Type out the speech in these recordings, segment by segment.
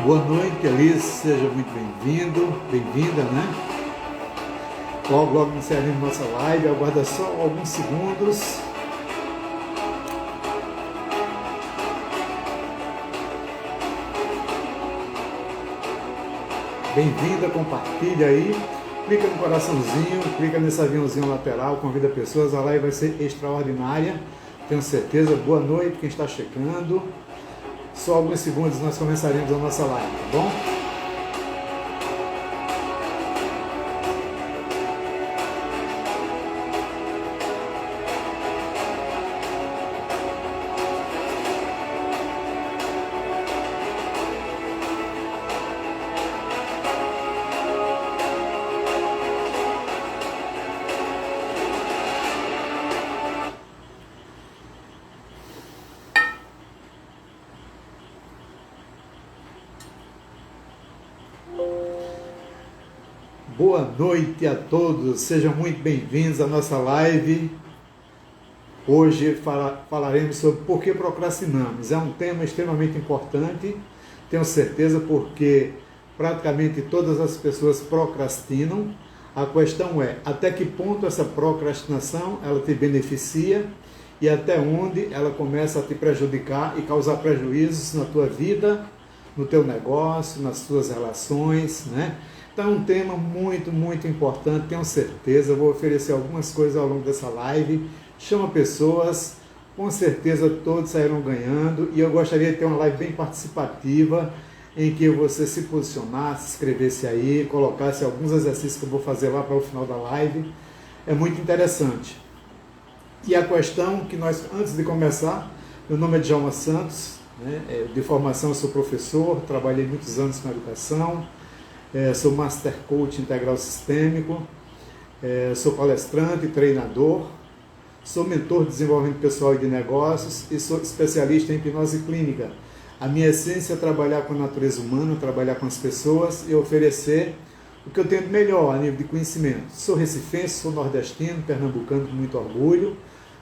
Boa noite, Elis, seja muito bem-vindo, bem-vinda, né? Logo iniciaremos nossa live, aguarda só alguns segundos. Bem-vinda, compartilha aí, clica no coraçãozinho, clica nesse aviãozinho lateral, convida pessoas, a live vai ser extraordinária, tenho certeza. Boa noite quem está chegando. Só alguns segundos nós começaremos a nossa live, tá bom? Boa noite a todos, sejam muito bem-vindos à nossa live. Hoje falaremos sobre por que procrastinamos. É um tema extremamente importante, tenho certeza, porque praticamente todas as pessoas procrastinam. A questão é, até que ponto essa procrastinação ela te beneficia e até onde ela começa a te prejudicar e causar prejuízos na tua vida, no teu negócio, nas tuas relações, né? Então é um tema muito importante, tenho certeza. Vou oferecer algumas coisas ao longo dessa live. Chama pessoas, com certeza todos saíram ganhando. E eu gostaria de ter uma live bem participativa, em que você se posicionasse, se inscrevesse aí, colocasse alguns exercícios que eu vou fazer lá para o final da live. É muito interessante. E a questão que nós, antes de começar, meu nome é Djalma Santos, né? De formação eu sou professor, trabalhei muitos anos com educação. Sou Master Coach Integral Sistêmico, sou palestrante e treinador, sou mentor de desenvolvimento pessoal e de negócios e sou especialista em hipnose clínica. A minha essência é trabalhar com a natureza humana, trabalhar com as pessoas e oferecer o que eu tenho de melhor a nível de conhecimento. Sou recifense, sou nordestino, pernambucano com muito orgulho,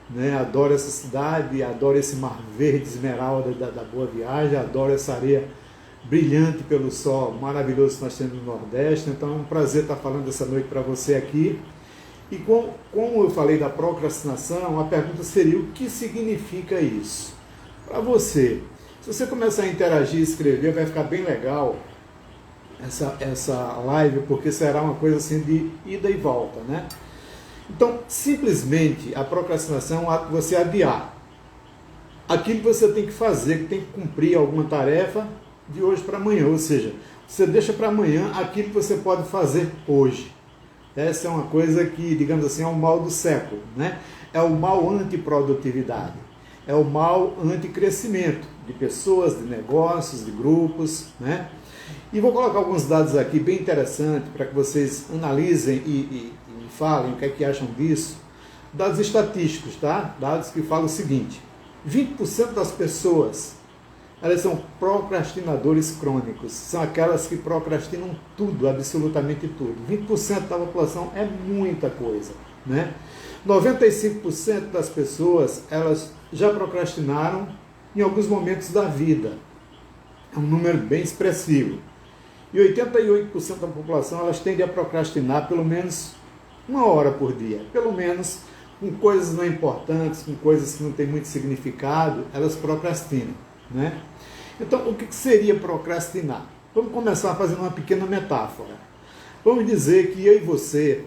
né? Adoro essa cidade, adoro esse mar verde esmeralda da Boa Viagem, adoro essa areia brilhante pelo sol maravilhoso que nós temos no Nordeste. Então é um prazer estar falando essa noite para você aqui. E como eu falei da procrastinação, a pergunta seria: o que significa isso? Para você, se você começar a interagir e escrever, vai ficar bem legal essa live, porque será uma coisa assim de ida e volta, né? Então, simplesmente, a procrastinação é um ato de você adiar aquilo que você tem que fazer, que tem que cumprir alguma tarefa de hoje para amanhã, ou seja, você deixa para amanhã aquilo que você pode fazer hoje. Essa é uma coisa que, digamos assim, é o mal do século, né? É o mal antiprodutividade, é o mal anticrescimento de pessoas, de negócios, de grupos, né? E vou colocar alguns dados aqui bem interessantes para que vocês analisem e me falem o que é que acham disso. Dados estatísticos, tá? Dados que falam o seguinte: 20% das pessoas, elas são procrastinadores crônicos, são aquelas que procrastinam tudo, absolutamente tudo. 20% da população é muita coisa, né? 95% das pessoas, elas já procrastinaram em alguns momentos da vida. É um número bem expressivo. E 88% da população, elas tendem a procrastinar pelo menos 1 hora por dia, pelo menos com coisas não importantes, com coisas que não têm muito significado, elas procrastinam, né? Então, o que seria procrastinar? Vamos começar fazendo uma pequena metáfora. Vamos dizer que eu e você,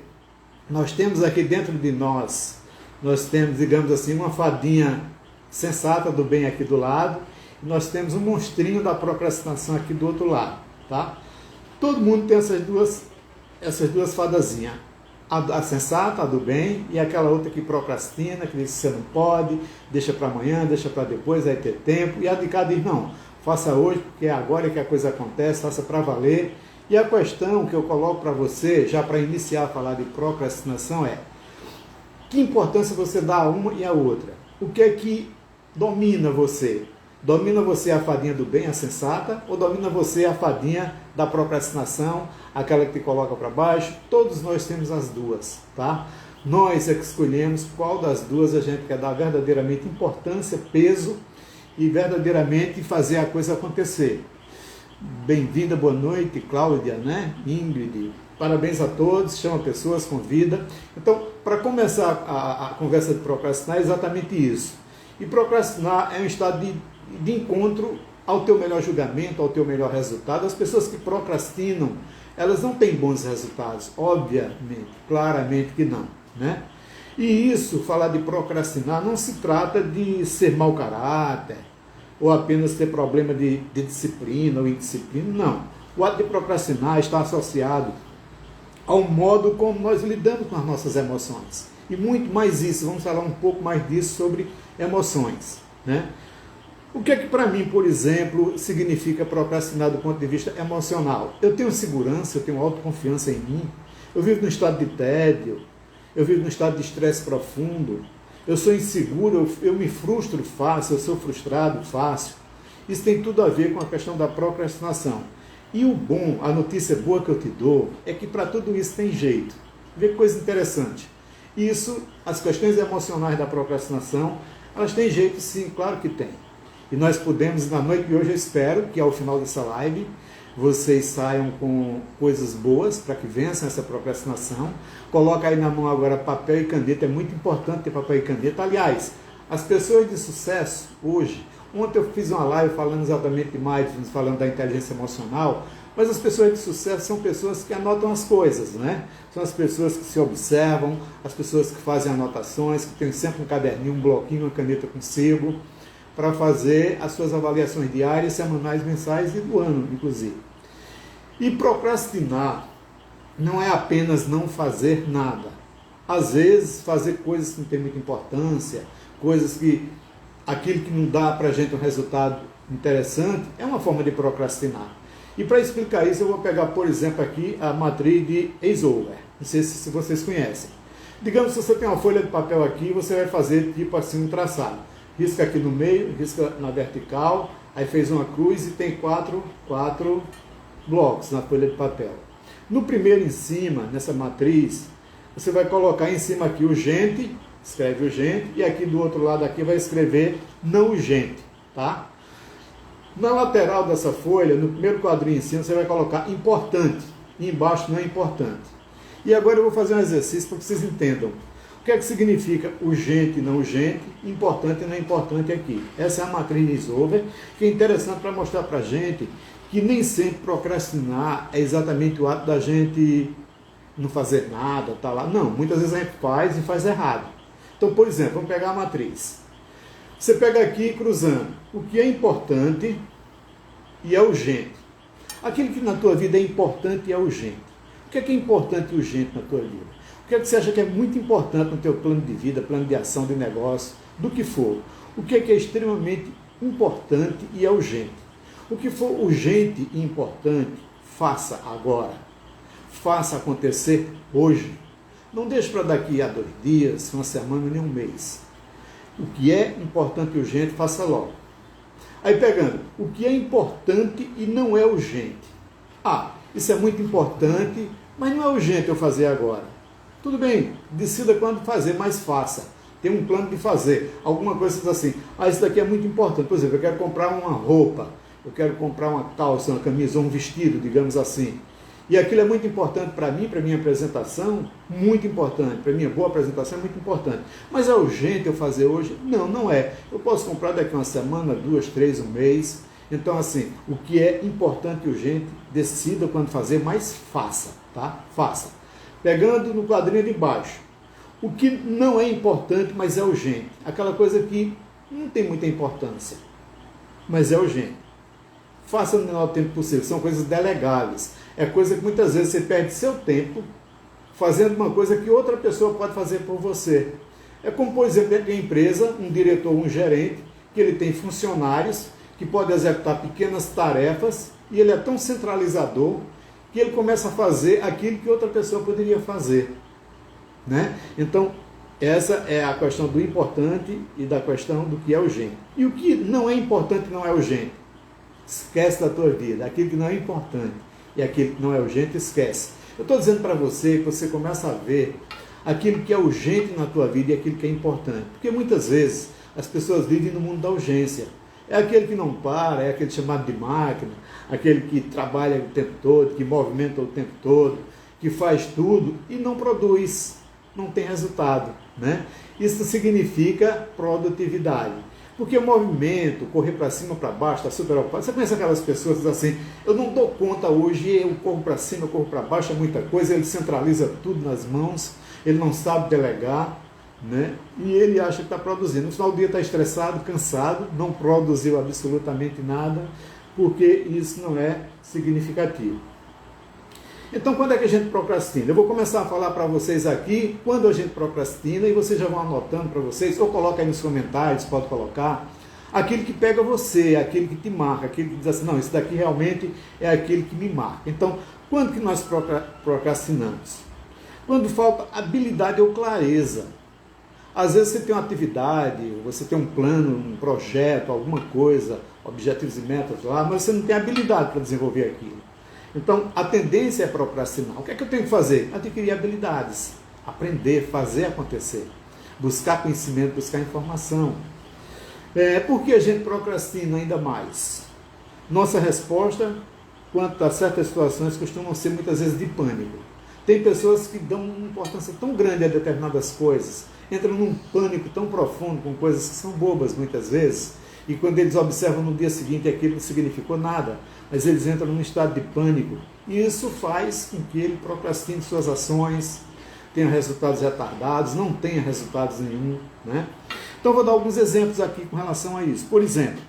nós temos aqui dentro de nós temos, digamos assim, uma fadinha sensata do bem aqui do lado, e nós temos um monstrinho da procrastinação aqui do outro lado, tá? Todo mundo tem essas duas fadazinhas. A sensata, a do bem, e aquela outra que procrastina, que diz que você não pode, deixa para amanhã, deixa para depois, vai ter tempo. E a de cá diz: não, faça hoje, porque é agora que a coisa acontece, faça para valer. E a questão que eu coloco para você, já para iniciar a falar de procrastinação, é: que importância você dá a uma e a outra? O que é que domina você? Domina você a fadinha do bem, a sensata, ou domina você a fadinha da procrastinação, aquela que te coloca para baixo? Todos nós temos as duas, tá? Nós é que escolhemos qual das duas a gente quer dar verdadeiramente importância, peso e verdadeiramente fazer a coisa acontecer. Bem-vinda, boa noite, Cláudia, né? Ingrid, parabéns a todos, chama pessoas, convida. Então, para começar a conversa de procrastinar, é exatamente isso. E procrastinar é um estado de encontro ao teu melhor julgamento, ao teu melhor resultado. As pessoas que procrastinam, elas não têm bons resultados, obviamente, claramente que não, né? E isso, falar de procrastinar, não se trata de ser mau caráter, ou apenas ter problema de disciplina ou indisciplina, não. O ato de procrastinar está associado ao modo como nós lidamos com as nossas emoções. E muito mais isso, vamos falar um pouco mais disso sobre emoções, né? O que é que para mim, por exemplo, significa procrastinar do ponto de vista emocional? Eu tenho segurança, eu tenho autoconfiança em mim, eu vivo num estado de tédio, eu vivo num estado de estresse profundo, eu sou inseguro, eu me frustro fácil, eu sou frustrado fácil. Isso tem tudo a ver com a questão da procrastinação. E o bom, a notícia boa que eu te dou, é que para tudo isso tem jeito. Vê que coisa interessante. Isso, as questões emocionais da procrastinação, elas têm jeito sim, claro que tem. E nós podemos, na noite de hoje, eu espero que ao final dessa live, vocês saiam com coisas boas para que vençam essa procrastinação. Coloca aí na mão agora papel e caneta, é muito importante ter papel e caneta. Aliás, as pessoas de sucesso hoje, ontem eu fiz uma live falando exatamente de mindfulness, falando da inteligência emocional, mas as pessoas de sucesso são pessoas que anotam as coisas, né? São as pessoas que se observam, as pessoas que fazem anotações, que têm sempre um caderninho, um bloquinho, uma caneta com sebo, para fazer as suas avaliações diárias, semanais, mensais e do ano, inclusive. E procrastinar não é apenas não fazer nada. Às vezes, fazer coisas que não têm muita importância, coisas que, aquilo que não dá para a gente um resultado interessante, é uma forma de procrastinar. E para explicar isso, eu vou pegar, por exemplo, aqui a matriz de Eisenhower. Não sei se vocês conhecem. Digamos que você tem uma folha de papel aqui, você vai fazer tipo assim um traçado. Risca aqui no meio, risca na vertical, aí fez uma cruz e tem quatro blocos na folha de papel. No primeiro em cima, nessa matriz, você vai colocar em cima aqui urgente, escreve urgente, e aqui do outro lado aqui vai escrever não urgente, tá? Na lateral dessa folha, no primeiro quadrinho em cima, você vai colocar importante, e embaixo não é importante. E agora eu vou fazer um exercício para que vocês entendam. O que é que significa urgente e não urgente, importante e não importante aqui. Essa é a matriz de Eisenhower, que é interessante para mostrar para a gente que nem sempre procrastinar é exatamente o ato da gente não fazer nada, tá lá. Não, muitas vezes a gente faz e faz errado. Então, por exemplo, vamos pegar a matriz. Você pega aqui cruzando o que é importante e é urgente. Aquilo que na tua vida é importante e é urgente. O que é importante e urgente na tua vida? O que é que você acha que é muito importante no teu plano de vida, plano de ação, de negócio, do que for? O que é extremamente importante e é urgente? O que for urgente e importante, faça agora. Faça acontecer hoje. Não deixe para daqui a 2 dias, uma semana, nem um mês. O que é importante e urgente, faça logo. Aí pegando, o que é importante e não é urgente. Ah, isso é muito importante, mas não é urgente eu fazer agora. Tudo bem, decida quando fazer, mas faça. Tem um plano de fazer. Alguma coisa que diz assim, isso daqui é muito importante. Por exemplo, eu quero comprar uma roupa, eu quero comprar uma calça, uma camisa ou um vestido, digamos assim. E aquilo é muito importante para mim, para minha apresentação, muito importante. Para minha boa apresentação é muito importante. Mas é urgente eu fazer hoje? Não, não é. Eu posso comprar daqui uma semana, 2, 3, um mês. Então, assim, o que é importante e urgente, decida quando fazer, mas faça, tá? Faça. Pegando no quadrinho de baixo, o que não é importante, mas é urgente. Aquela coisa que não tem muita importância, mas é urgente. Faça no menor tempo possível. São coisas delegáveis. É coisa que muitas vezes você perde seu tempo fazendo uma coisa que outra pessoa pode fazer por você. É como, por exemplo, dentro de uma empresa, um diretor, um gerente, que ele tem funcionários que podem executar pequenas tarefas e ele é tão centralizador que ele começa a fazer aquilo que outra pessoa poderia fazer, né? Então, essa é a questão do importante e da questão do que é urgente. E o que não é importante não é urgente. Esquece da tua vida. Aquilo que não é importante e aquilo que não é urgente, esquece. Eu estou dizendo para você que você começa a ver aquilo que é urgente na tua vida e aquilo que é importante. Porque muitas vezes as pessoas vivem no mundo da urgência. É aquele que não para, é aquele chamado de máquina, aquele que trabalha o tempo todo, que movimenta o tempo todo, que faz tudo e não produz, não tem resultado, né? Isso significa produtividade. Porque o movimento, correr para cima, para baixo, está super ocupado. Você conhece aquelas pessoas que dizem assim, eu não dou conta hoje, eu corro para cima, eu corro para baixo, é muita coisa, ele centraliza tudo nas mãos, ele não sabe delegar, né? E ele acha que está produzindo. No final do dia está estressado, cansado, não produziu absolutamente nada, porque isso não é significativo. Então, quando é que a gente procrastina? Eu vou começar a falar para vocês aqui quando a gente procrastina e vocês já vão anotando para vocês, ou coloca aí nos comentários, pode colocar, aquilo que pega você, aquele que te marca, aquele que diz assim, não, isso daqui realmente é aquele que me marca. Então, quando que nós procrastinamos? Quando falta habilidade ou clareza. Às vezes você tem uma atividade, você tem um plano, um projeto, alguma coisa, objetivos e metas lá, mas você não tem habilidade para desenvolver aquilo. Então, a tendência é procrastinar. O que é que eu tenho que fazer? Adquirir habilidades, aprender, fazer acontecer, buscar conhecimento, buscar informação. Por que a gente procrastina ainda mais? Nossa resposta, quanto a certas situações, costumam ser muitas vezes de pânico. Tem pessoas que dão uma importância tão grande a determinadas coisas, entram num pânico tão profundo com coisas que são bobas muitas vezes, e quando eles observam no dia seguinte aquilo não significou nada, mas eles entram num estado de pânico, e isso faz com que ele procrastine suas ações, tenha resultados retardados, não tenha resultados nenhum, né? Então vou dar alguns exemplos aqui com relação a isso. Por exemplo,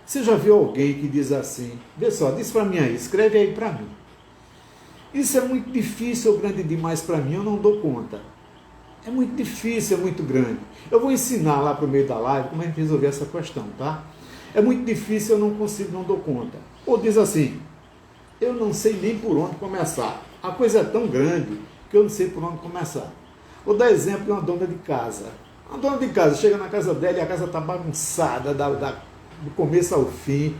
você já viu alguém que diz assim, vê só, diz para mim aí, escreve aí para mim. Isso é muito difícil ou grande demais para mim, eu não dou conta. É muito difícil, é muito grande. Eu vou ensinar lá para o meio da live como a gente resolver essa questão, tá? É muito difícil, eu não consigo, não dou conta. Ou diz assim, eu não sei nem por onde começar. A coisa é tão grande que eu não sei por onde começar. Vou dar exemplo de uma dona de casa. Uma dona de casa chega na casa dela e a casa está bagunçada, do começo ao fim.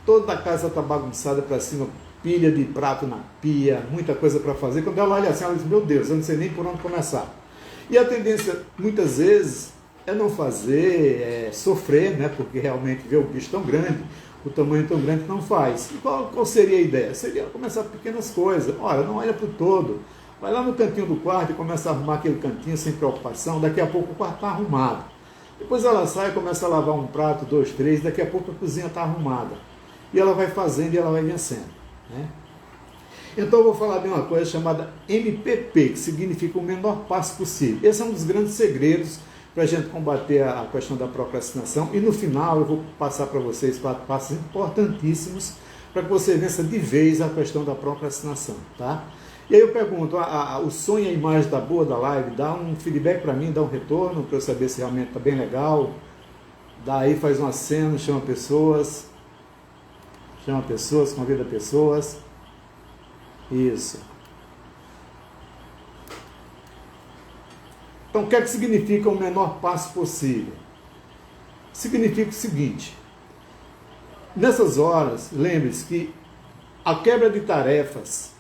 Toda a casa está bagunçada para cima, pilha de prato na pia, muita coisa para fazer. Quando ela olha assim, ela diz, meu Deus, eu não sei nem por onde começar. E a tendência, muitas vezes, é não fazer, sofrer, né? Porque realmente vê o bicho tão grande, o tamanho tão grande que não faz. E qual seria a ideia? Seria começar pequenas coisas. Ora, não olha para o todo. Vai lá no cantinho do quarto e começa a arrumar aquele cantinho sem preocupação. Daqui a pouco o quarto está arrumado. Depois ela sai e começa a lavar um prato, 2, 3. Daqui a pouco a cozinha está arrumada. E ela vai fazendo e ela vai vencendo, né? Então eu vou falar de uma coisa chamada MPP, que significa o menor passo possível. Esse é um dos grandes segredos para a gente combater a questão da procrastinação. E no final eu vou passar para vocês 4 passos importantíssimos para que você vença de vez a questão da procrastinação, tá? E aí eu pergunto, o som e a imagem está boa da live? Dá um feedback para mim, dá um retorno para eu saber se realmente está bem legal. Daí faz uma cena, chama pessoas, convida pessoas. Isso. Então, o que é que significa o menor passo possível? Significa o seguinte, nessas horas, lembre-se que a quebra de tarefas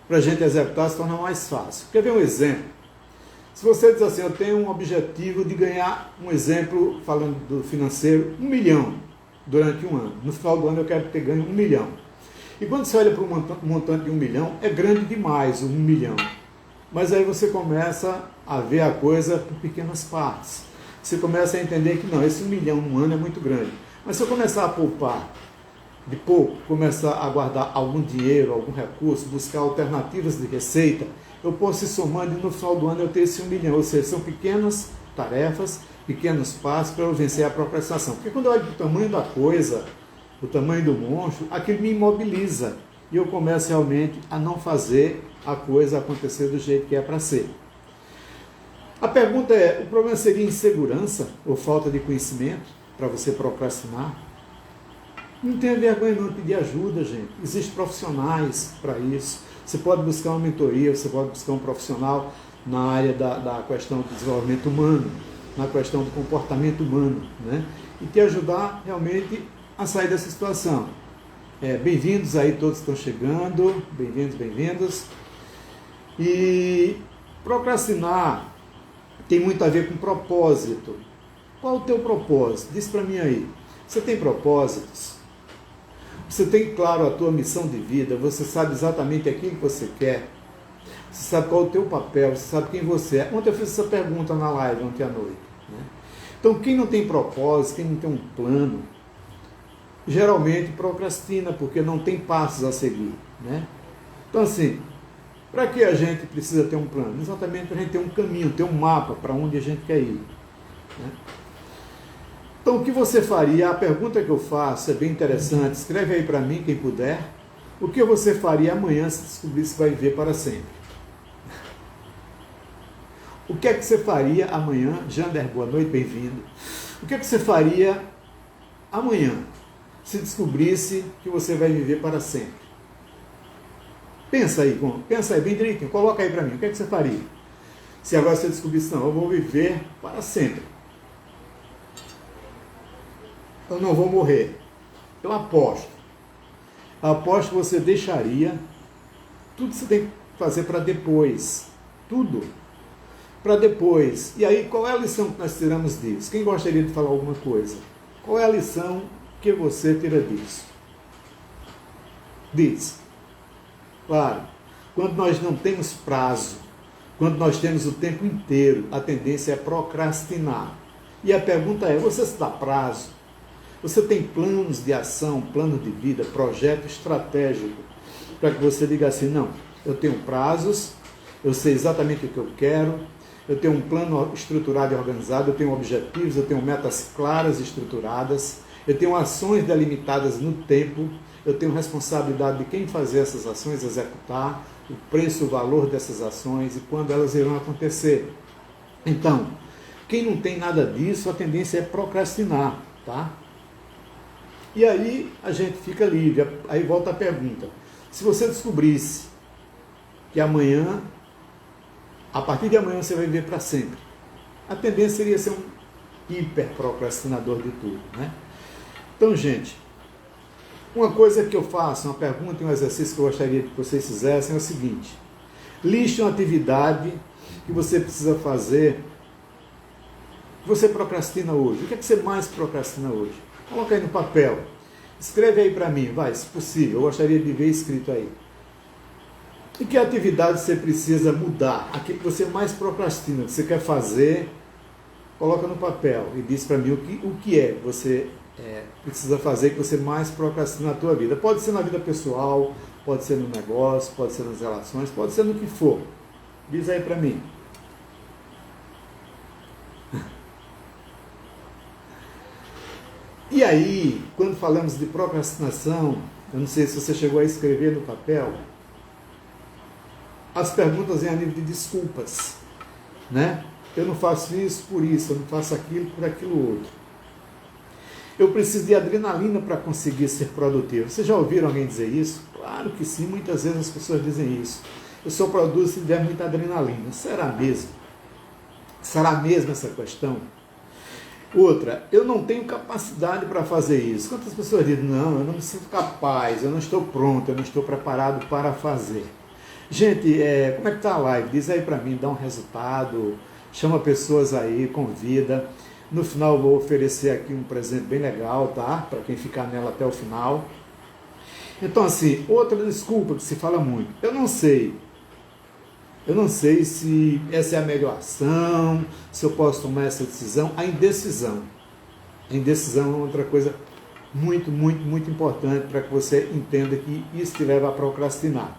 para a gente executar se torna mais fácil. Quer ver um exemplo? Se você diz assim, eu tenho um objetivo de ganhar, um exemplo, falando do financeiro, 1 milhão durante um ano. No final do ano eu quero ter ganho 1 milhão. E quando você olha para um montante de 1 milhão, é grande demais o 1 milhão. Mas aí você começa a ver a coisa por pequenas partes. Você começa a entender que não, esse 1 milhão no ano é muito grande. Mas se eu começar a poupar de pouco, começar a guardar algum dinheiro, algum recurso, buscar alternativas de receita, eu posso ir somando e no final do ano eu ter esse 1 milhão. Ou seja, são pequenas tarefas, pequenos passos para eu vencer a procrastinação. Porque quando eu olho para o tamanho da coisa, o tamanho do monstro, aquilo me imobiliza e eu começo realmente a não fazer a coisa acontecer do jeito que é para ser. A pergunta é, o problema seria insegurança ou falta de conhecimento para você procrastinar? Não tenha vergonha não de pedir ajuda, gente. Existem profissionais para isso. Você pode buscar uma mentoria, você pode buscar um profissional na área da questão do desenvolvimento humano, na questão do comportamento humano, né? E te ajudar realmente a sair dessa situação. Bem-vindos aí, todos que estão chegando, bem-vindos. E procrastinar tem muito a ver com propósito. Qual o teu propósito? Diz para mim aí. Você tem propósitos? Você tem claro a tua missão de vida? Você sabe exatamente aquilo que você quer? Você sabe qual é o teu papel? Você sabe quem você é? Ontem eu fiz essa pergunta na live, ontem à noite. Né? Então, quem não tem propósito, quem não tem um plano, geralmente procrastina, porque não tem passos a seguir. Né? Então, assim, para que a gente precisa ter um plano? Exatamente para a gente ter um caminho, ter um mapa para onde a gente quer ir. Né? Então, o que você faria? A pergunta que eu faço é bem interessante. Escreve aí para mim, quem puder. O que você faria amanhã se descobrisse que vai viver para sempre? O que é que você faria amanhã? Jander, boa noite, bem-vindo. O que é que você faria amanhã se descobrisse que você vai viver para sempre? Pensa aí bem direitinho, coloca aí para mim, o que é que você faria? Se agora você descobrisse, não, eu vou viver para sempre. Eu não vou morrer. Eu aposto que você deixaria tudo que você tem que fazer para depois. Tudo. Para depois. E aí, qual é a lição que nós tiramos disso? Quem gostaria de falar alguma coisa? Qual é a lição que você tira disso? Diz. Claro, quando nós não temos prazo, quando nós temos o tempo inteiro, a tendência é procrastinar. E a pergunta é, você se dá prazo? Você tem planos de ação, plano de vida, projeto estratégico, para que você diga assim, não, eu tenho prazos, eu sei exatamente o que eu quero, eu tenho um plano estruturado e organizado, eu tenho objetivos, eu tenho metas claras e estruturadas, eu tenho ações delimitadas no tempo, eu tenho responsabilidade de quem fazer essas ações, executar, o preço, o valor dessas ações e quando elas irão acontecer. Então, quem não tem nada disso, a tendência é procrastinar, tá? E aí a gente fica livre. Aí volta a pergunta. Se você descobrisse que amanhã, a partir de amanhã você vai viver para sempre, a tendência seria ser um hiper procrastinador de tudo, né? Então, gente, uma coisa que eu faço, uma pergunta e um exercício que eu gostaria que vocês fizessem é o seguinte: liste uma atividade que você precisa fazer, que você procrastina hoje. O que é que você mais procrastina hoje? Coloca aí no papel. Escreve aí para mim, vai, se possível. Eu gostaria de ver escrito aí. E que atividade você precisa mudar? Aquilo que você mais procrastina, que você quer fazer, coloca no papel e diz para mim o que é que você precisa fazer, que você mais procrastina na tua vida. Pode ser na vida pessoal, pode ser no negócio, pode ser nas relações, pode ser no que for. Diz aí para mim. E aí, quando falamos de procrastinação, eu não sei se você chegou a escrever no papel, as perguntas em a nível de desculpas, né? Eu não faço isso por isso, eu não faço aquilo por aquilo outro. Eu preciso de adrenalina para conseguir ser produtivo. Vocês já ouviram alguém dizer isso? Claro que sim, muitas vezes as pessoas dizem isso. Eu só produzo se der muita adrenalina. Será mesmo? Será mesmo essa questão? Outra, eu não tenho capacidade para fazer isso. Quantas pessoas dizem, não, eu não me sinto capaz, eu não estou pronto, eu não estou preparado para fazer. Gente, como é que está a live? Diz aí para mim, dá um resultado, chama pessoas aí, convida. No final eu vou oferecer aqui um presente bem legal, tá? Para quem ficar nela até o final. Então assim, outra desculpa que se fala muito, eu não sei se essa é a melhor ação, se eu posso tomar essa decisão. A indecisão. A indecisão é outra coisa muito, muito, muito importante para que você entenda que isso te leva a procrastinar.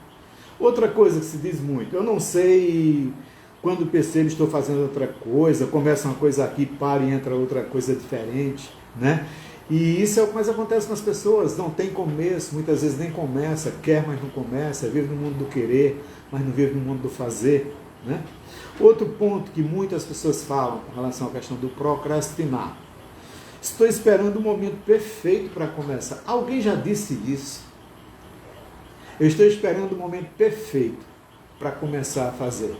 Outra coisa que se diz muito, eu não sei quando percebo estou fazendo outra coisa, começa uma coisa aqui, para e entra outra coisa diferente, né? E isso é o que mais acontece com as pessoas, não tem começo, muitas vezes nem começa, quer, mas não começa, vive no mundo do querer, mas não vive no mundo do fazer, né? Outro ponto que muitas pessoas falam com relação à questão do procrastinar. Estou esperando o momento perfeito para começar. Alguém já disse isso? Eu estou esperando o momento perfeito para começar a fazer.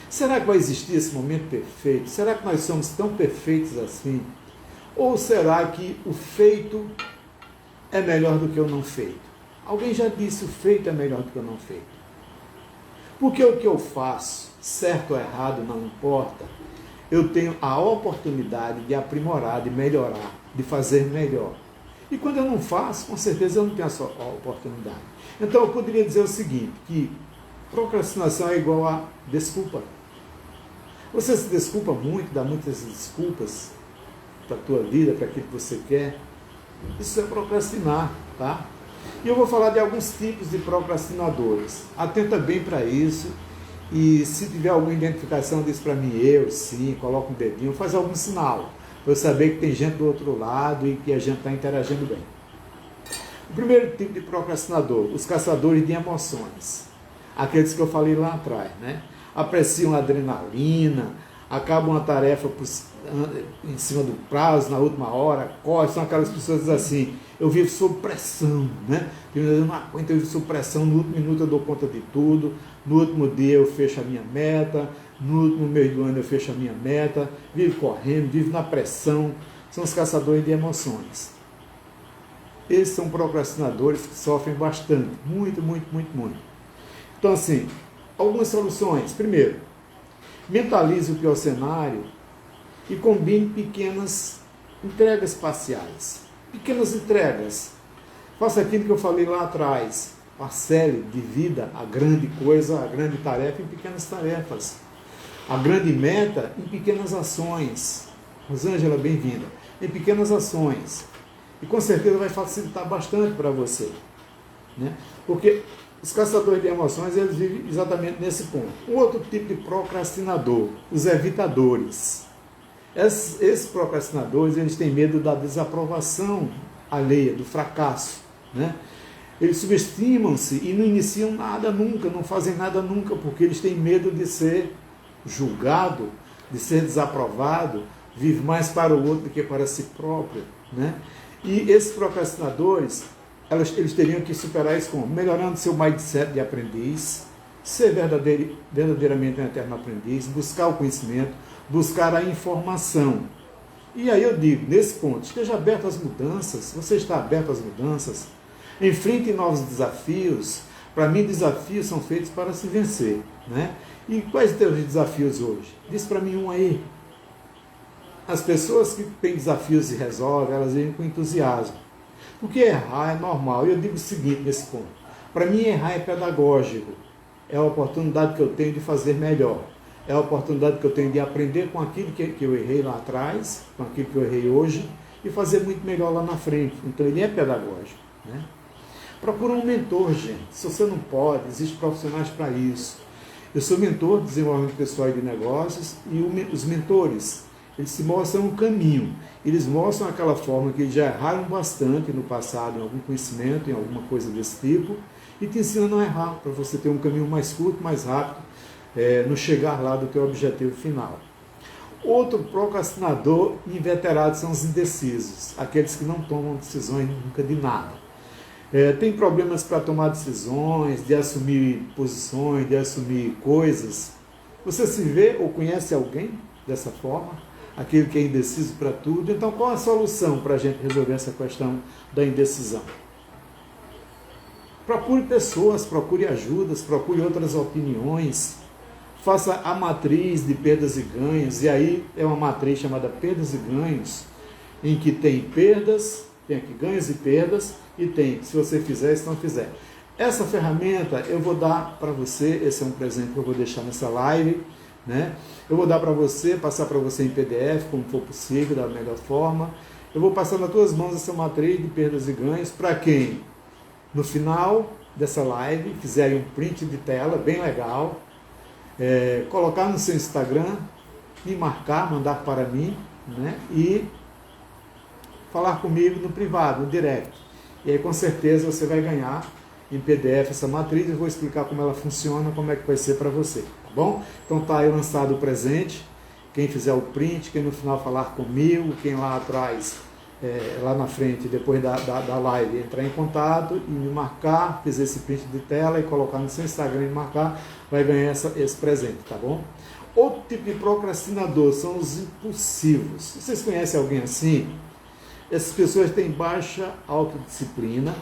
Será que vai existir esse momento perfeito? Será que nós somos tão perfeitos assim? Ou será que o feito é melhor do que o não feito? Alguém já disse, o feito é melhor do que o não feito. Porque o que eu faço, certo ou errado, não importa, eu tenho a oportunidade de aprimorar, de melhorar, de fazer melhor. E quando eu não faço, com certeza eu não tenho essa oportunidade. Então eu poderia dizer o seguinte, que procrastinação é igual a desculpa. Você se desculpa muito, dá muitas desculpas para a tua vida, para aquilo que você quer. Isso é procrastinar, tá? E eu vou falar de alguns tipos de procrastinadores. Atenta bem para isso. E se tiver alguma identificação, diz para mim, eu sim, coloca um dedinho, faz algum sinal, para eu saber que tem gente do outro lado e que a gente está interagindo bem. O primeiro tipo de procrastinador, os caçadores de emoções. Aqueles que eu falei lá atrás, né? Apreciam a adrenalina, acabam a tarefa em cima do prazo, na última hora, corre, são aquelas pessoas que dizem assim, eu vivo sob pressão, né? Eu não aguento, eu vivo sob pressão, no último minuto eu dou conta de tudo, no último dia eu fecho a minha meta, no último mês do ano eu fecho a minha meta, vivo correndo, vivo na pressão, são os caçadores de emoções. Esses são procrastinadores que sofrem bastante, muito. Então assim, algumas soluções. Primeiro, mentalize o pior cenário e combine pequenas entregas parciais. Pequenas entregas. Faça aquilo que eu falei lá atrás. Parcele, divida a grande coisa, a grande tarefa em pequenas tarefas. A grande meta em pequenas ações. Rosângela, bem-vinda. Em pequenas ações. E com certeza vai facilitar bastante para você. Né? Porque os caçadores de emoções, eles vivem exatamente nesse ponto. Um outro tipo de procrastinador, os evitadores. Esses procrastinadores, eles têm medo da desaprovação alheia, do fracasso, né? Eles subestimam-se e não iniciam nada nunca, não fazem nada nunca, porque eles têm medo de ser julgado, de ser desaprovado, vive mais para o outro do que para si próprio, né? E esses procrastinadores, eles teriam que superar isso como? Melhorando seu mindset de aprendiz, ser verdadeiramente um eterno aprendiz, buscar o conhecimento, buscar a informação. E aí eu digo, nesse ponto, esteja aberto às mudanças, você está aberto às mudanças, enfrente novos desafios. Para mim, desafios são feitos para se vencer, né? E quais são os desafios hoje? Diz para mim um aí. As pessoas que têm desafios e resolvem, elas vêm com entusiasmo. Porque errar é normal. E eu digo o seguinte nesse ponto. Para mim, errar é pedagógico. É a oportunidade que eu tenho de fazer melhor. É a oportunidade que eu tenho de aprender com aquilo que eu errei lá atrás, com aquilo que eu errei hoje, e fazer muito melhor lá na frente. Então, ele é pedagógico, né? Procura um mentor, gente. Se você não pode, existem profissionais para isso. Eu sou mentor de desenvolvimento pessoal e de negócios, e os mentores, eles se mostram um caminho. Eles mostram aquela forma que eles já erraram bastante no passado, em algum conhecimento, em alguma coisa desse tipo, e te ensinam a não errar, para você ter um caminho mais curto, mais rápido, no chegar lá do teu objetivo final. Outro procrastinador inveterado são os indecisos, aqueles que não tomam decisões nunca de nada. Tem problemas para tomar decisões, de assumir posições, de assumir coisas. Você se vê ou conhece alguém dessa forma? Aquele que é indeciso para tudo. Então, qual a solução para a gente resolver essa questão da indecisão? Procure pessoas, procure ajudas, procure outras opiniões. Faça a matriz de perdas e ganhos. E aí é uma matriz chamada perdas e ganhos, em que tem perdas, tem aqui ganhos e perdas, e tem se você fizer, se não fizer. Essa ferramenta eu vou dar para você, esse é um presente que eu vou deixar nessa live, né? Eu vou dar para você, passar para você em PDF, como for possível, da melhor forma. Eu vou passar nas tuas mãos essa matriz de perdas e ganhos, para quem, no final dessa live, fizer um print de tela, bem legal, colocar no seu Instagram, me marcar, mandar para mim, né? E falar comigo no privado, no direct. E aí com certeza você vai ganhar em PDF essa matriz. Eu vou explicar como ela funciona, como é que vai ser para você, tá bom? Então tá aí lançado o presente. Quem fizer o print, quem no final falar comigo, quem lá atrás, lá na frente, depois da live, entrar em contato e me marcar, fizer esse print de tela e colocar no seu Instagram e marcar, vai ganhar esse presente, tá bom? Outro tipo de procrastinador são os impulsivos. Vocês conhecem alguém assim? Essas pessoas têm baixa autodisciplina,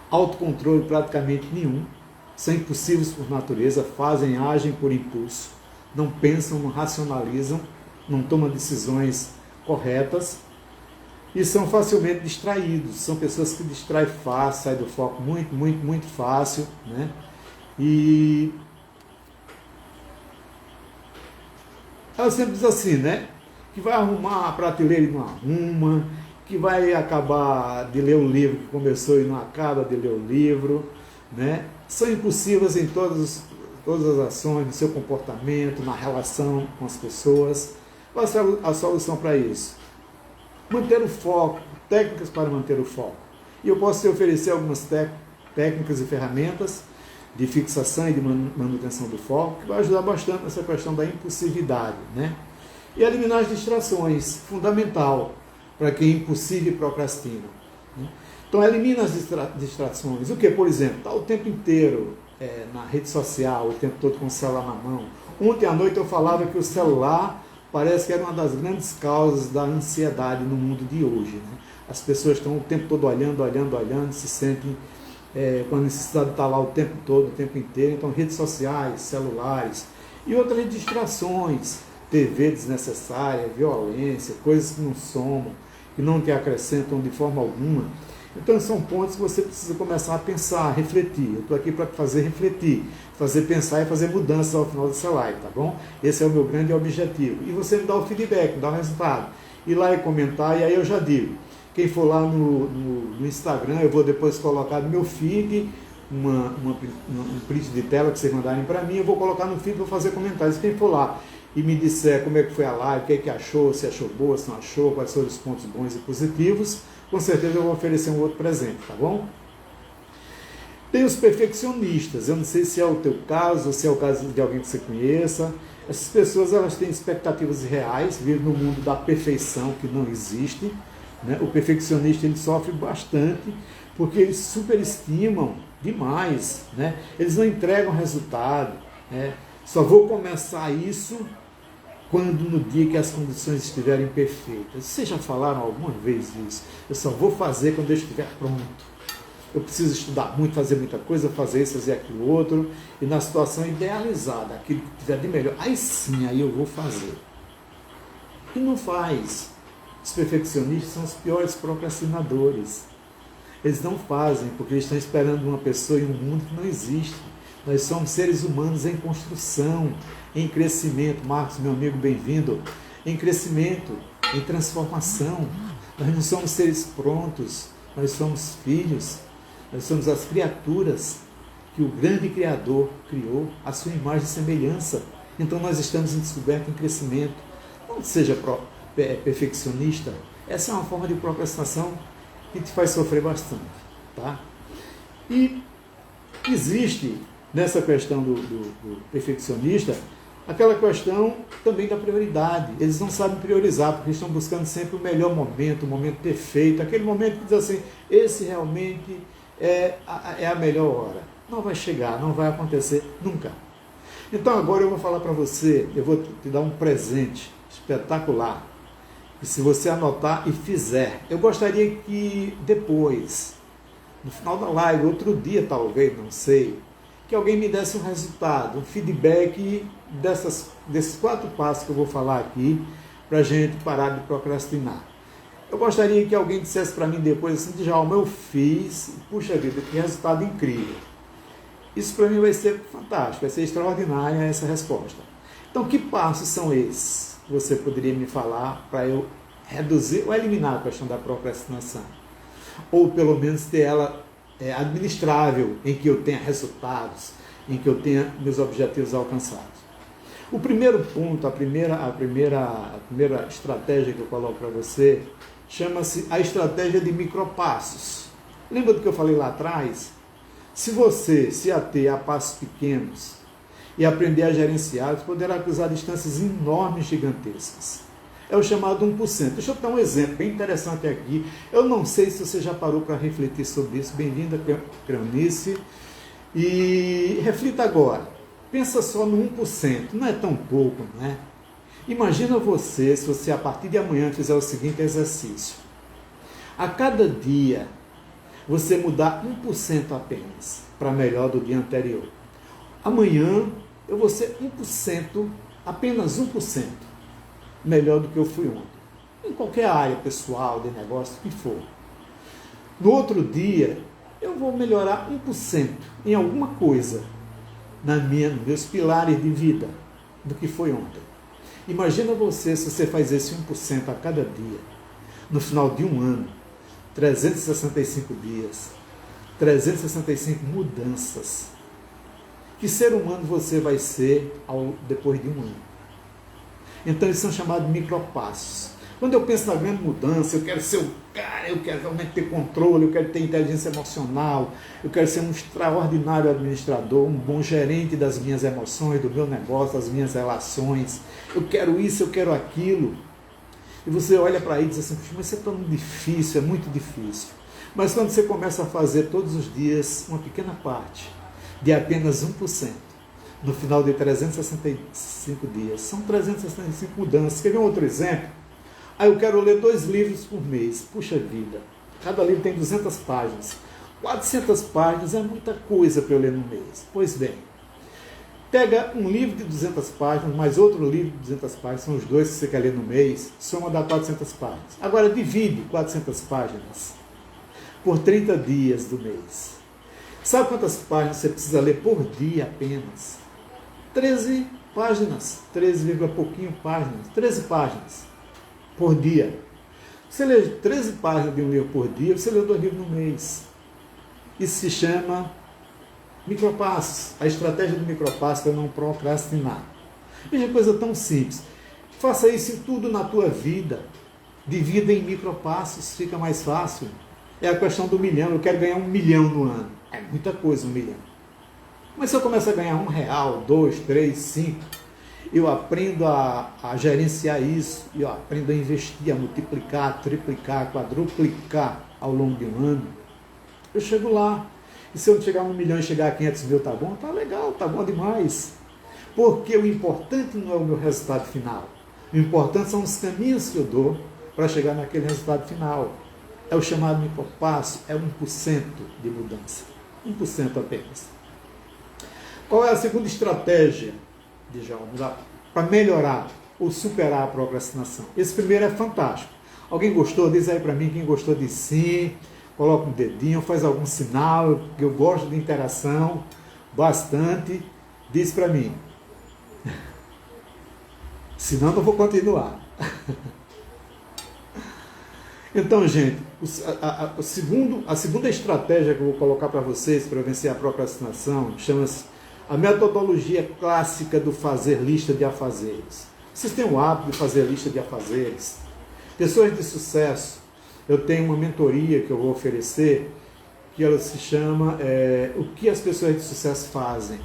autocontrole praticamente nenhum, são impulsivos por natureza, agem por impulso, não pensam, não racionalizam, não tomam decisões corretas e são facilmente distraídos. São pessoas que distraem fácil, saem do foco muito fácil, né? E ela sempre diz assim, né? Que vai arrumar a prateleira e não arruma, que vai acabar de ler um livro que começou e não acaba de ler o livro, né? São impulsivas em todas as ações, no seu comportamento, na relação com as pessoas. Qual é a solução para isso? Manter o foco, técnicas para manter o foco. E eu posso te oferecer algumas técnicas e ferramentas de fixação e de manutenção do foco, que vai ajudar bastante nessa questão da impulsividade, né? E eliminar as distrações, fundamental para quem é impulsivo e procrastina, né? Então, elimina as distrações. O que, por exemplo? Está o tempo inteiro na rede social, o tempo todo com o celular na mão. Ontem à noite eu falava que o celular parece que era uma das grandes causas da ansiedade no mundo de hoje, né? As pessoas estão o tempo todo olhando, se sentem com a necessidade de estar lá o tempo todo, o tempo inteiro. Então, redes sociais, celulares e outras distrações, TV desnecessária, violência, coisas que não somam, que não te acrescentam de forma alguma. Então, são pontos que você precisa começar a pensar, a refletir. Eu estou aqui para fazer refletir, fazer pensar e fazer mudanças ao final dessa live, tá bom? Esse é o meu grande objetivo. E você me dá o feedback, me dá o resultado. Ir lá e comentar, e aí eu já digo. Quem for lá no Instagram, eu vou depois colocar no meu feed um print de tela que vocês mandarem para mim, eu vou colocar no feed e vou fazer comentários. Quem for lá e me disser como é que foi a live, o que achou, se achou boa, se não achou, quais foram os pontos bons e positivos, com certeza eu vou oferecer um outro presente, tá bom? Tem os perfeccionistas, eu não sei se é o teu caso, ou se é o caso de alguém que você conheça. Essas pessoas, elas têm expectativas reais, vivem no mundo da perfeição que não existe, né? O perfeccionista, ele sofre bastante, porque eles superestimam demais, né? Eles não entregam resultado, né? Só vou começar isso quando no dia que as condições estiverem perfeitas. Vocês já falaram alguma vez isso? Eu só vou fazer quando eu estiver pronto. Eu preciso estudar muito, fazer muita coisa, fazer isso, fazer aquilo outro, e na situação idealizada, aquilo que tiver de melhor, aí sim, aí eu vou fazer. E não faz. Os perfeccionistas são os piores procrastinadores. Eles não fazem porque eles estão esperando uma pessoa em um mundo que não existe. Nós somos seres humanos em construção, em crescimento. Marcos, meu amigo, bem-vindo. Em crescimento, em transformação. Nós não somos seres prontos, nós somos filhos, nós somos as criaturas que o grande Criador criou, a sua imagem e semelhança. Então nós estamos em descoberta, em crescimento. Não seja perfeccionista. Essa é uma forma de procrastinação que te faz sofrer bastante, tá? E existe nessa questão do perfeccionista aquela questão também da prioridade. Eles não sabem priorizar, porque estão buscando sempre o melhor momento, o momento perfeito, aquele momento que diz assim, esse realmente é a melhor hora. Não vai chegar, não vai acontecer nunca. Então agora eu vou falar para você, eu vou te dar um presente espetacular. E se você anotar e fizer, eu gostaria que depois, no final da live, outro dia talvez, não sei, que alguém me desse um resultado, um feedback desses 4 passos que eu vou falar aqui, para a gente parar de procrastinar. Eu gostaria que alguém dissesse para mim depois assim, Djalma, eu fiz, puxa vida, que resultado incrível. Isso para mim vai ser fantástico, vai ser extraordinária essa resposta. Então, que passos são esses? Você poderia me falar para eu reduzir ou eliminar a questão da procrastinação? Ou pelo menos ter ela administrável, em que eu tenha resultados, em que eu tenha meus objetivos alcançados. O primeiro ponto, a primeira estratégia que eu coloco para você, chama-se a estratégia de micropassos. Lembra do que eu falei lá atrás? Se você se ater a passos pequenos e aprender a gerenciá-los, poderá cruzar distâncias enormes, gigantescas. É o chamado 1%. Deixa eu dar um exemplo bem interessante aqui. Eu não sei se você já parou para refletir sobre isso. Bem-vinda, Creonice. E reflita agora. Pensa só no 1%. Não é tão pouco, não é? Imagina você, se você a partir de amanhã fizer o seguinte exercício. A cada dia, você mudar 1% apenas para melhor do dia anterior. Amanhã, eu vou ser 1% apenas 1% melhor do que eu fui ontem. Em qualquer área pessoal, de negócio, o que for. No outro dia, eu vou melhorar 1% em alguma coisa nos meus pilares de vida do que foi ontem. Imagina você, se você faz esse 1% a cada dia, no final de um ano, 365 dias, 365 mudanças. Que ser humano você vai ser depois de um ano? Então, eles são chamados micropassos. Quando eu penso na grande mudança, eu quero ser o cara, eu quero realmente ter controle, eu quero ter inteligência emocional, eu quero ser um extraordinário administrador, um bom gerente das minhas emoções, do meu negócio, das minhas relações. Eu quero isso, eu quero aquilo. E você olha para aí e diz assim, mas isso é tão difícil, é muito difícil. Mas quando você começa a fazer todos os dias uma pequena parte, de apenas 1%, no final de 365 dias, são 365 mudanças. Quer ver um outro exemplo? Eu quero ler 2 livros por mês. Puxa vida, cada livro tem 200 páginas. 400 páginas é muita coisa para eu ler no mês. Pois bem, pega um livro de 200 páginas, mais outro livro de 200 páginas, são os 2 que você quer ler no mês, soma dá 400 páginas. Agora divide 400 páginas por 30 dias do mês. Sabe quantas páginas você precisa ler por dia apenas? 13 páginas, 13, pouquinho páginas, 13 páginas por dia. Você lê 13 páginas de um livro por dia, você lê 2 livros no mês. Isso se chama micropassos, a estratégia do micropasso para não procrastinar. Veja, coisa tão simples. Faça isso em tudo na tua vida. Divida em micropassos, fica mais fácil. É a questão do milhão. Eu quero ganhar 1 milhão no ano. É muita coisa, 1 milhão. Mas se eu começar a ganhar R$1, 2, 3, 5, eu aprendo a gerenciar isso, eu aprendo a investir, a multiplicar, a triplicar, a quadruplicar ao longo de um ano, eu chego lá. E se eu chegar a 1 milhão e chegar a 500 mil, tá bom? Tá legal, tá bom demais. Porque o importante não é o meu resultado final. O importante são os caminhos que eu dou para chegar naquele resultado final. É o chamado micropasso, é 1% de mudança. 1% apenas. Qual é a segunda estratégia, Djalma, para melhorar ou superar a procrastinação? Esse primeiro é fantástico. Alguém gostou? Diz aí para mim quem gostou de sim. Coloca um dedinho, faz algum sinal, que eu gosto de interação bastante. Diz para mim. Senão não vou continuar. Então, gente, a segunda estratégia que eu vou colocar para vocês para vencer a procrastinação chama-se a metodologia clássica do fazer lista de afazeres. Vocês têm o hábito de fazer lista de afazeres? Pessoas de sucesso, eu tenho uma mentoria que eu vou oferecer, que ela se chama O que as pessoas de sucesso fazem?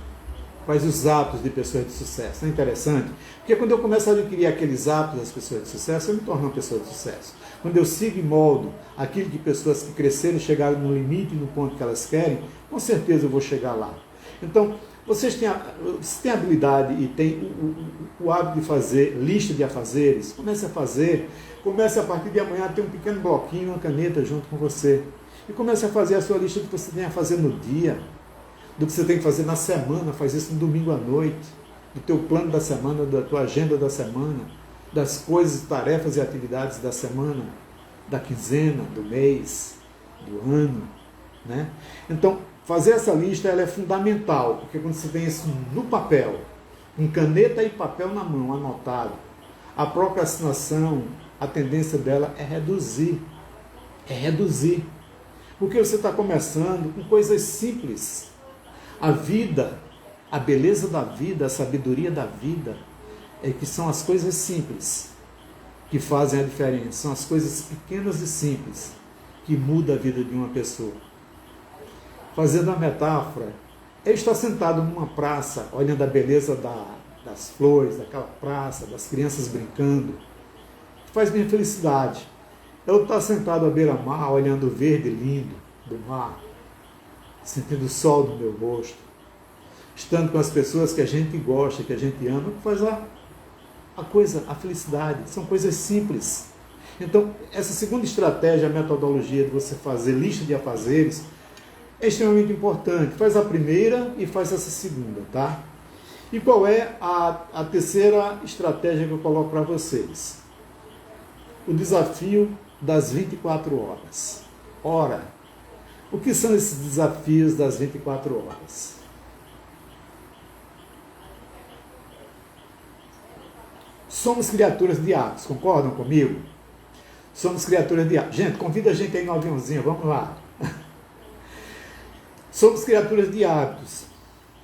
Quais os hábitos de pessoas de sucesso? É interessante, porque quando eu começo a adquirir aqueles hábitos das pessoas de sucesso, eu me torno uma pessoa de sucesso. Quando eu sigo e moldo aquilo que pessoas que cresceram e chegaram no limite, no ponto que elas querem, com certeza eu vou chegar lá. Então, vocês têm habilidade e têm o hábito de fazer lista de afazeres, comece a fazer, comece a partir de amanhã a ter um pequeno bloquinho, uma caneta junto com você. E comece a fazer a sua lista do que você tem a fazer no dia, do que você tem que fazer na semana, faz isso no domingo à noite, do teu plano da semana, da tua agenda da semana, das coisas, tarefas e atividades da semana, da quinzena, do mês, do ano, né? Então, fazer essa lista ela é fundamental, porque quando você tem isso no papel, com caneta e papel na mão, anotado, a procrastinação, a tendência dela é reduzir. É reduzir. Porque você está começando com coisas simples. A vida, a beleza da vida, a sabedoria da vida, é que são as coisas simples que fazem a diferença. São as coisas pequenas e simples que mudam a vida de uma pessoa. Fazendo a metáfora, eu estou sentado numa praça, olhando a beleza das flores, daquela praça, das crianças brincando, faz minha felicidade. Eu estou sentado à beira-mar, olhando o verde lindo do mar, sentindo o sol no meu rosto, estando com as pessoas que a gente gosta, que a gente ama, faz a felicidade. São coisas simples. Então, essa segunda estratégia, a metodologia de você fazer lista de afazeres, é extremamente importante. Faz a primeira e faz essa segunda, tá? E qual é a terceira estratégia que eu coloco para vocês? O desafio das 24 horas. Ora, o que são esses desafios das 24 horas? Somos criaturas de hábitos, concordam comigo? Somos criaturas de hábitos. Gente, convida a gente aí no aviãozinho, vamos lá. Somos criaturas de hábitos.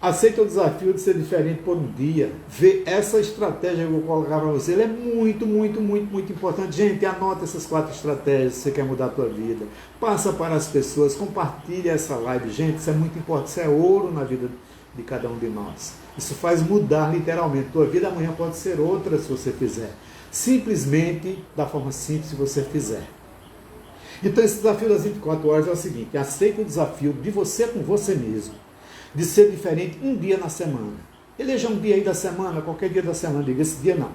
Aceita o desafio de ser diferente por um dia. Vê essa estratégia que eu vou colocar para você. Ela é muito, muito, muito, muito importante. Gente, anota essas 4 estratégias se você quer mudar a tua vida. Passa para as pessoas, compartilha essa live. Gente, isso é muito importante. Isso é ouro na vida de cada um de nós. Isso faz mudar literalmente. Tua vida amanhã pode ser outra se você fizer. Simplesmente da forma simples se você fizer. Então esse desafio das 24 horas é o seguinte: aceita o desafio de você com você mesmo, de ser diferente um dia na semana. Eleja um dia aí da semana, qualquer dia da semana, diga, esse dia não.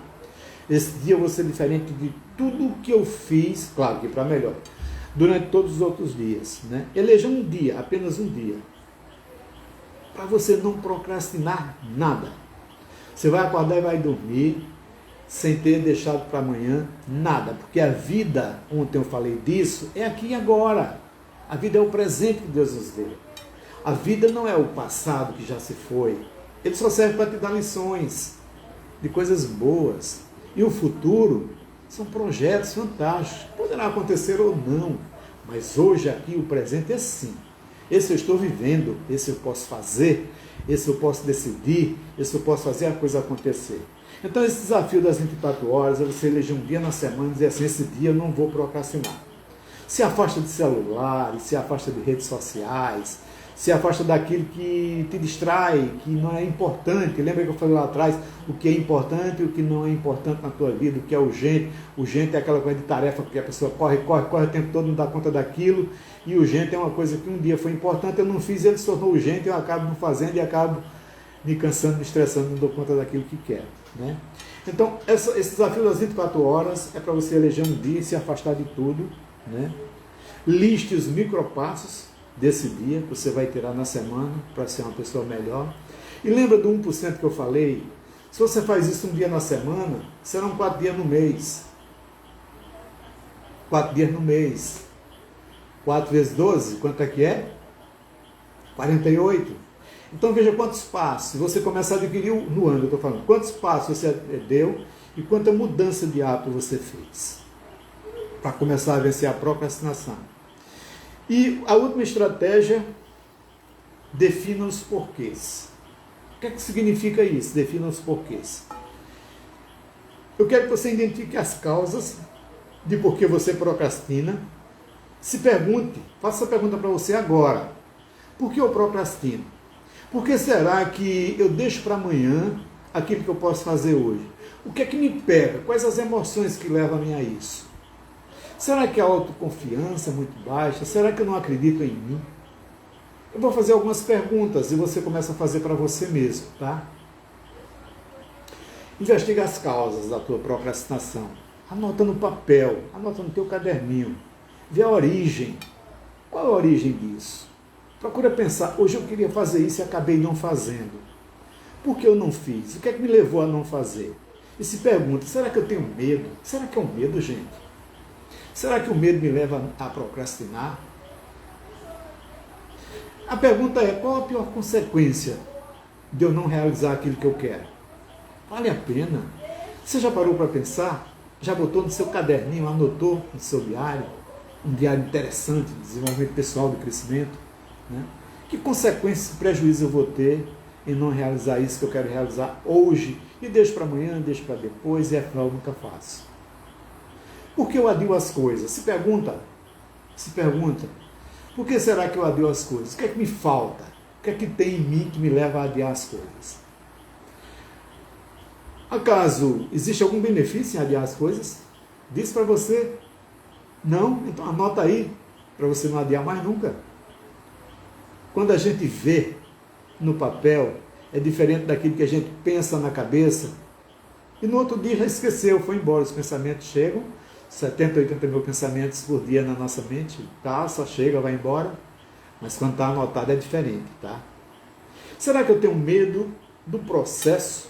Esse dia eu vou ser diferente de tudo que eu fiz, claro que para melhor, durante todos os outros dias. Né? Eleja um dia, apenas um dia, para você não procrastinar nada. Você vai acordar e vai dormir sem ter deixado para amanhã nada, porque a vida, ontem eu falei disso, é aqui e agora. A vida é o presente que Deus nos deu. A vida não é o passado que já se foi. Ele só serve para te dar lições de coisas boas. E o futuro são projetos fantásticos. Poderá acontecer ou não, mas hoje aqui o presente é sim. Esse eu estou vivendo, esse eu posso fazer, esse eu posso decidir, esse eu posso fazer a coisa acontecer. Então esse desafio das 24 horas é você eleger um dia na semana e dizer assim: esse dia eu não vou procrastinar. Se afasta de celulares, se afasta de redes sociais, se afasta daquilo que te distrai, que não é importante. Lembra que eu falei lá atrás o que é importante e o que não é importante na tua vida, o que é urgente. Urgente é aquela coisa de tarefa que a pessoa corre o tempo todo, não dá conta daquilo. E urgente é uma coisa que um dia foi importante, eu não fiz, ele se tornou urgente, eu acabo não fazendo e acabo me cansando, me estressando, não dou conta daquilo que quero. Né? Então, esse desafio das 24 horas é para você eleger um dia e se afastar de tudo. Né? Liste os micropassos desse dia que você vai tirar na semana para ser uma pessoa melhor. E lembra do 1% que eu falei? Se você faz isso um dia na semana, serão 4 dias no mês. 4 dias no mês. 4 vezes 12, quanto é que é? 48. Então veja quantos passos você começa a adquirir no ano, eu estou falando. Quantos passos você deu e quanta mudança de hábito você fez para começar a vencer a procrastinação. E a última estratégia, defina os porquês. O que é que significa isso? Defina os porquês. Eu quero que você identifique as causas de por que você procrastina. Se pergunte, faça essa pergunta para você agora. Por que eu procrastino? Por que será que eu deixo para amanhã aquilo que eu posso fazer hoje? O que é que me pega? Quais as emoções que levam a isso? Será que a autoconfiança é muito baixa? Será que eu não acredito em mim? Eu vou fazer algumas perguntas e você começa a fazer para você mesmo, tá? Investiga as causas da tua procrastinação. Anota no papel, anota no teu caderninho. Vê a origem. Qual é a origem disso? Procura pensar, hoje eu queria fazer isso e acabei não fazendo. Por que eu não fiz? O que é que me levou a não fazer? E se pergunta, será que eu tenho medo? Será que é um medo, gente? Será que o medo me leva a procrastinar? A pergunta é, qual a pior consequência de eu não realizar aquilo que eu quero? Vale a pena? Você já parou para pensar? Já botou no seu caderninho, anotou no seu diário? Um diário interessante de desenvolvimento pessoal, de crescimento? Né? Que consequências e prejuízo eu vou ter em não realizar isso que eu quero realizar hoje e deixo para amanhã, deixo para depois e afinal nunca faço? Por que eu adio as coisas? Se pergunta, por que será que eu adio as coisas? O que é que me falta? O que é que tem em mim que me leva a adiar as coisas? Acaso existe algum benefício em adiar as coisas? Diz para você, não? Então anota aí, para você não adiar mais nunca. Quando a gente vê no papel, é diferente daquilo que a gente pensa na cabeça, e no outro dia já esqueceu, foi embora, os pensamentos chegam, 70, 80 mil pensamentos por dia na nossa mente, tá, só chega, vai embora, mas quando está anotado é diferente, tá? Será que eu tenho medo do processo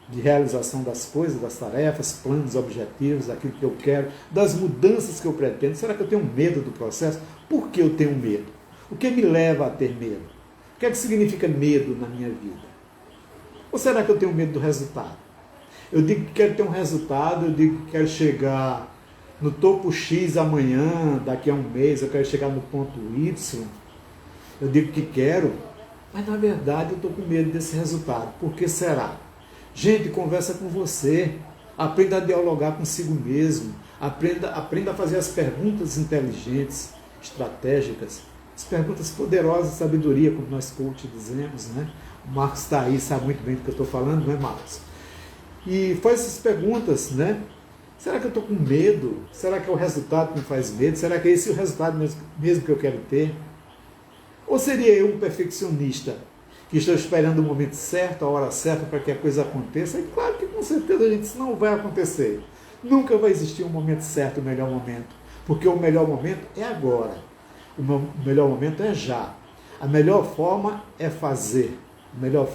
de realização das coisas, das tarefas, planos, objetivos, aquilo que eu quero, das mudanças que eu pretendo. Será que eu tenho medo do processo? Por que eu tenho medo? O que me leva a ter medo? O que é que significa medo na minha vida? Ou será que eu tenho medo do resultado? Eu digo que quero ter um resultado, eu digo que quero chegar no topo X amanhã, daqui a um mês, eu quero chegar no ponto Y. Eu digo que quero, mas na verdade eu estou com medo desse resultado. Por que será? Gente, conversa com você, aprenda a dialogar consigo mesmo, aprenda a fazer as perguntas inteligentes, estratégicas, as perguntas poderosas de sabedoria, como nós coach dizemos, né? O Marcos está aí, sabe muito bem do que eu estou falando, não é, Marcos? E faz essas perguntas, né? Será que eu estou com medo? Será que é o resultado que me faz medo? Será que é esse o resultado mesmo que eu quero ter? Ou seria eu um perfeccionista que estou esperando o momento certo, a hora certa para que a coisa aconteça? E claro que com certeza, gente, isso não vai acontecer. Nunca vai existir um momento certo, o melhor momento. Porque o melhor momento é agora. O melhor momento é já. A melhor forma é fazer. Melhor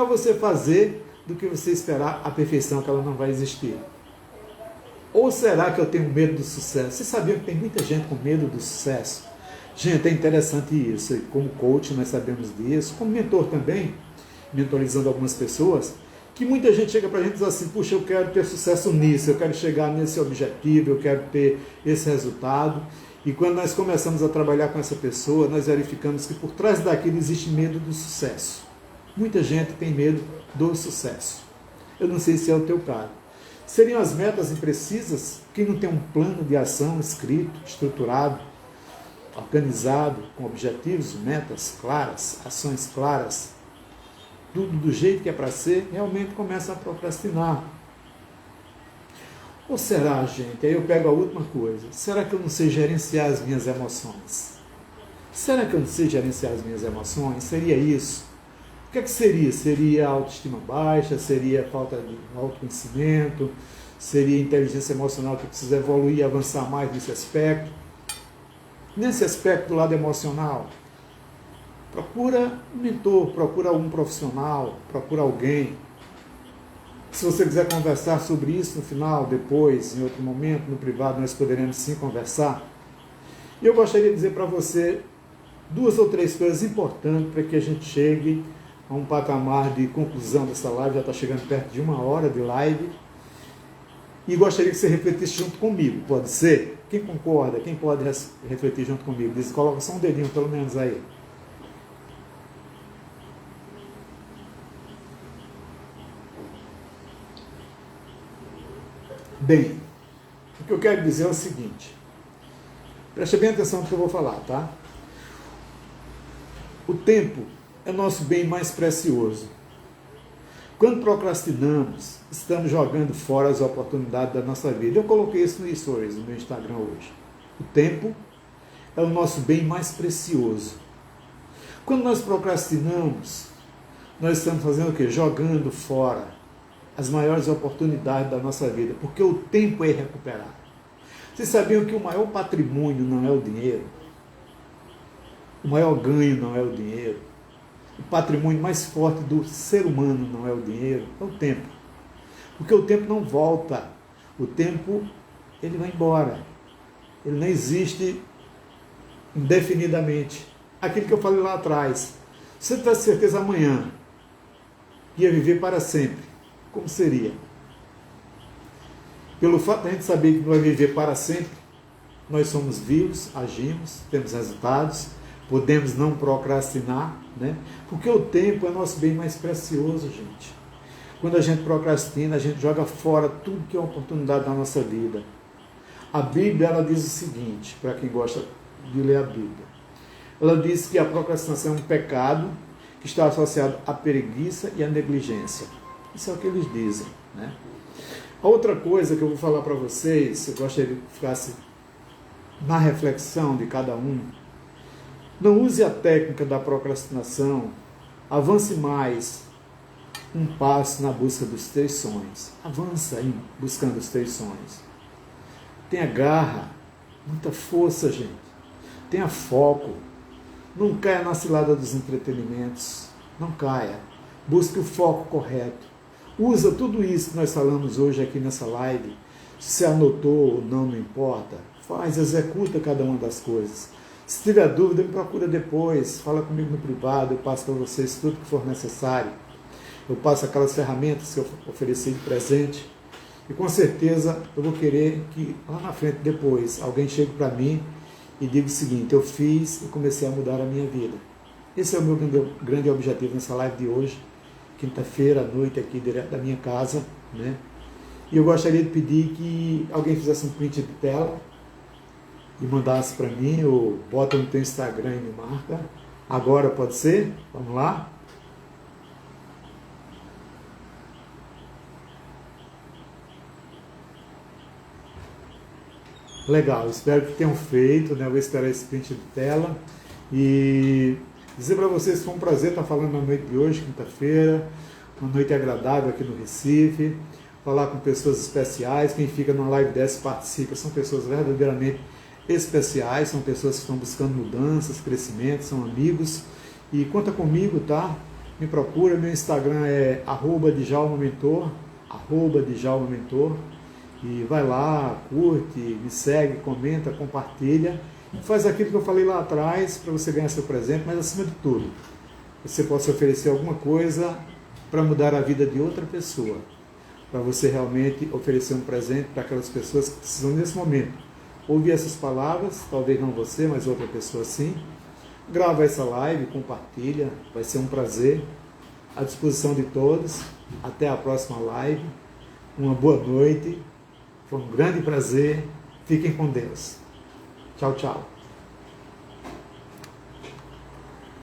você fazer do que você esperar a perfeição, que ela não vai existir. Ou será que eu tenho medo do sucesso? Vocês sabiam que tem muita gente com medo do sucesso? Gente, é interessante isso. E como coach nós sabemos disso, como mentor também, mentorizando algumas pessoas, que muita gente chega para a gente e diz assim: puxa, eu quero ter sucesso nisso, eu quero chegar nesse objetivo, eu quero ter esse resultado. E quando nós começamos a trabalhar com essa pessoa, nós verificamos que por trás daquilo existe medo do sucesso. Muita gente tem medo do sucesso. Eu não sei se é o teu caso. Seriam as metas imprecisas? Quem não tem um plano de ação escrito, estruturado, organizado, com objetivos, metas claras, ações claras, tudo do jeito que é para ser, realmente começa a procrastinar. Ou será, gente, aí eu pego a última coisa, será que eu não sei gerenciar as minhas emoções? Será que eu não sei gerenciar as minhas emoções? Seria isso? O que é que seria? Seria autoestima baixa? Seria falta de autoconhecimento? Seria inteligência emocional que precisa evoluir e avançar mais nesse aspecto? Nesse aspecto do lado emocional, procura um mentor, procura um profissional, procura alguém. Se você quiser conversar sobre isso no final, depois, em outro momento, no privado, nós poderemos sim conversar. E eu gostaria de dizer para você 2 ou 3 coisas importantes para que a gente chegue a um patamar de conclusão dessa live. Já está chegando perto de 1 hora de live. E gostaria que você refletisse junto comigo, pode ser? Quem concorda? Quem pode refletir junto comigo? Diz, coloca só um dedinho pelo menos aí. Bem, o que eu quero dizer é o seguinte, preste bem atenção no que eu vou falar, tá? O tempo é nosso bem mais precioso. Quando procrastinamos, estamos jogando fora as oportunidades da nossa vida. Eu coloquei isso no Stories, no meu Instagram hoje. O tempo é o nosso bem mais precioso. Quando nós procrastinamos, nós estamos fazendo o quê? Jogando fora as maiores oportunidades da nossa vida, porque o tempo é irrecuperável. Vocês sabiam que o maior patrimônio não é o dinheiro? O maior ganho não é o dinheiro? O patrimônio mais forte do ser humano não é o dinheiro, é o tempo. Porque o tempo não volta. O tempo, ele vai embora. Ele não existe indefinidamente. Aquilo que eu falei lá atrás. Se você tivesse certeza amanhã ia viver para sempre, como seria? Pelo fato de a gente saber que não vai viver para sempre, nós somos vivos, agimos, temos resultados, podemos não procrastinar, né? Porque o tempo é nosso bem mais precioso, gente. Quando a gente procrastina, a gente joga fora tudo que é uma oportunidade da nossa vida. A Bíblia, ela diz o seguinte, para quem gosta de ler a Bíblia. Ela diz que a procrastinação é um pecado que está associado à preguiça e à negligência. Isso é o que eles dizem, né? A outra coisa que eu vou falar para vocês, eu gostaria que ficasse na reflexão de cada um. Não use a técnica da procrastinação. Avance mais um passo na busca dos teus sonhos. Avança aí buscando os teus sonhos. Tenha garra, muita força, gente. Tenha foco. Não caia na cilada dos entretenimentos. Não caia. Busque o foco correto. Usa tudo isso que nós falamos hoje aqui nessa live. Se você anotou ou não, não importa. Faz, executa cada uma das coisas. Se tiver dúvida, me procura depois. Fala comigo no privado, eu passo para vocês tudo que for necessário. Eu passo aquelas ferramentas que eu ofereci de presente. E com certeza eu vou querer que lá na frente, depois, alguém chegue para mim e diga o seguinte: eu fiz e comecei a mudar a minha vida. Esse é o meu grande objetivo nessa live de hoje, quinta-feira à noite, aqui direto da minha casa, né? E eu gostaria de pedir que alguém fizesse um print de tela e mandasse para mim, ou bota no teu Instagram e me marca. Agora pode ser? Vamos lá? Legal, espero que tenham feito, né? Eu vou esperar esse print de tela e dizer para vocês que foi um prazer estar falando na noite de hoje, quinta-feira, uma noite agradável aqui no Recife, falar com pessoas especiais. Quem fica numa live dessa e participa são pessoas verdadeiramente especiais, são pessoas que estão buscando mudanças, crescimento, são amigos, e conta comigo, tá? Me procura, meu Instagram é @djalmamentor, @djalmamentor, e vai lá, curte, me segue, comenta, compartilha, faz aquilo que eu falei lá atrás para você ganhar seu presente, mas acima de tudo, você possa oferecer alguma coisa para mudar a vida de outra pessoa, para você realmente oferecer um presente para aquelas pessoas que precisam nesse momento ouvir essas palavras, talvez não você, mas outra pessoa sim. Grava essa live, compartilha, vai ser um prazer, à disposição de todos. Até a próxima live, uma boa noite, foi um grande prazer, fiquem com Deus. Tchau, tchau.